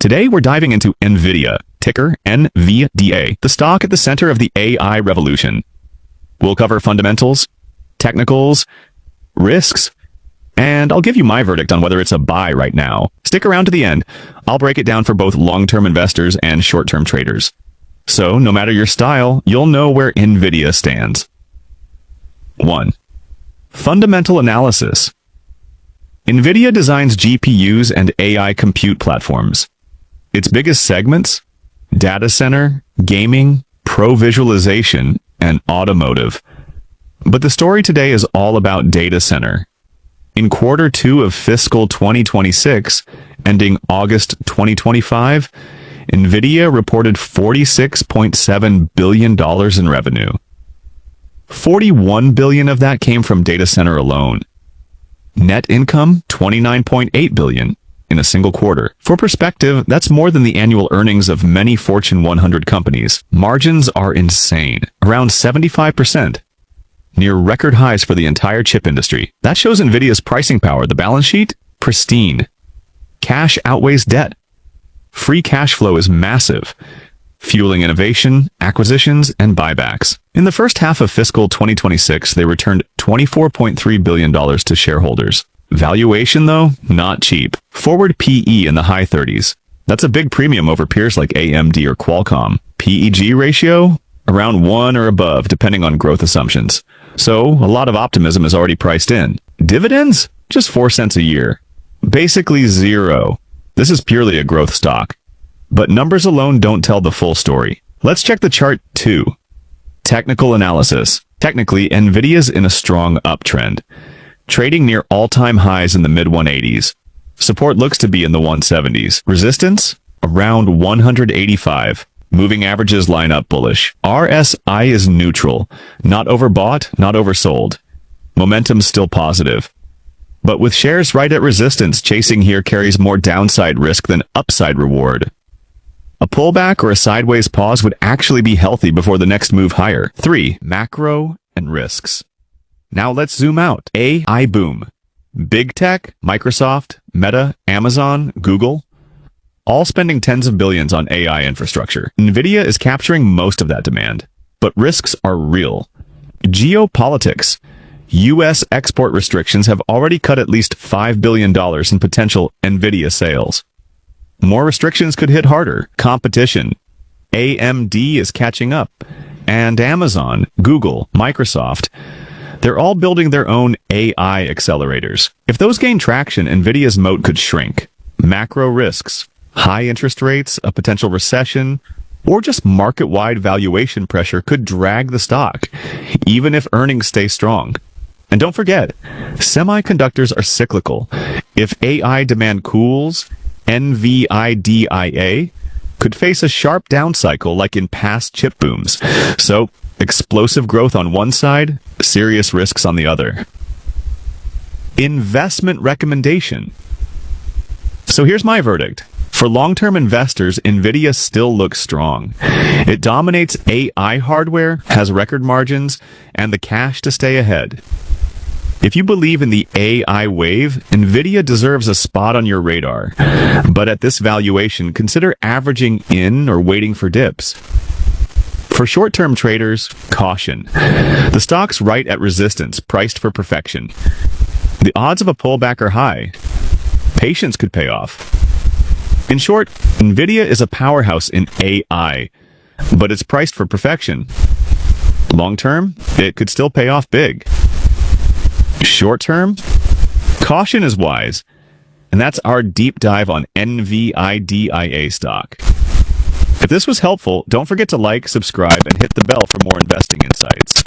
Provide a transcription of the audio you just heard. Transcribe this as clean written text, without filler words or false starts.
Today we're diving into NVIDIA, ticker NVDA, the stock at the center of the AI revolution. We'll cover fundamentals, technicals, risks, and I'll give you my verdict on whether it's a buy right now. Stick around to the end. I'll break it down for both long-term investors and short-term traders. So, no matter your style, you'll know where NVIDIA stands. 1. Fundamental analysis. NVIDIA designs GPUs and AI compute platforms. Its biggest segments? Data center, gaming, pro visualization, and automotive. But the story today is all about data center. In quarter 2 of fiscal 2026, ending August 2025, NVIDIA reported $46.7 billion in revenue. $41 billion of that came from data center alone. Net income, $29.8 billion in a single quarter. For perspective, that's more than the annual earnings of many Fortune 100 companies. Margins are insane, around 75%. Near record highs for the entire chip industry. That shows NVIDIA's pricing power. The balance sheet? Pristine. Cash outweighs debt. Free cash flow is massive, fueling innovation, acquisitions, and buybacks. In the first half of fiscal 2026, they returned $24.3 billion to shareholders. Valuation, though, not cheap. Forward PE in the high 30s. That's a big premium over peers like AMD or Qualcomm. PEG ratio? Around 1 or above, depending on growth assumptions. So, a lot of optimism is already priced in. Dividends? Just 4 cents a year. Basically zero. This is purely a growth stock. But numbers alone don't tell the full story. Let's check the chart too. Technical analysis. Technically, NVIDIA's in a strong uptrend, trading near all-time highs in the mid-180s. Support looks to be in the 170s. Resistance? Around 185. Moving averages line up bullish. RSI is neutral. Not overbought, not oversold. Momentum's still positive. But with shares right at resistance, chasing here carries more downside risk than upside reward. A pullback or a sideways pause would actually be healthy before the next move higher. 3. Macro and risks. Now let's zoom out. AI boom. Big tech, Microsoft, Meta, Amazon, Google, all spending tens of billions on AI infrastructure. NVIDIA is capturing most of that demand. But risks are real. Geopolitics. U.S. export restrictions have already cut at least $5 billion in potential NVIDIA sales. More restrictions could hit harder. Competition. AMD is catching up. And Amazon, Google, Microsoft, they're all building their own AI accelerators. If those gain traction, NVIDIA's moat could shrink. Macro risks. High interest rates, a potential recession, or just market-wide valuation pressure could drag the stock, even if earnings stay strong. And don't forget, semiconductors are cyclical. If AI demand cools, NVIDIA could face a sharp down cycle like in past chip booms. So, explosive growth on one side, serious risks on the other. Investment recommendation. So here's my verdict. For long-term investors, NVIDIA still looks strong. It dominates AI hardware, has record margins, and the cash to stay ahead. If you believe in the AI wave, NVIDIA deserves a spot on your radar. But at this valuation, consider averaging in or waiting for dips. For short-term traders, caution. The stock's right at resistance, priced for perfection. The odds of a pullback are high. Patience could pay off. In short, NVIDIA is a powerhouse in AI, but it's priced for perfection. Long-term, it could still pay off big. Short-term, caution is wise, and that's our deep dive on NVIDIA stock. If this was helpful, don't forget to like, subscribe, and hit the bell for more investing insights.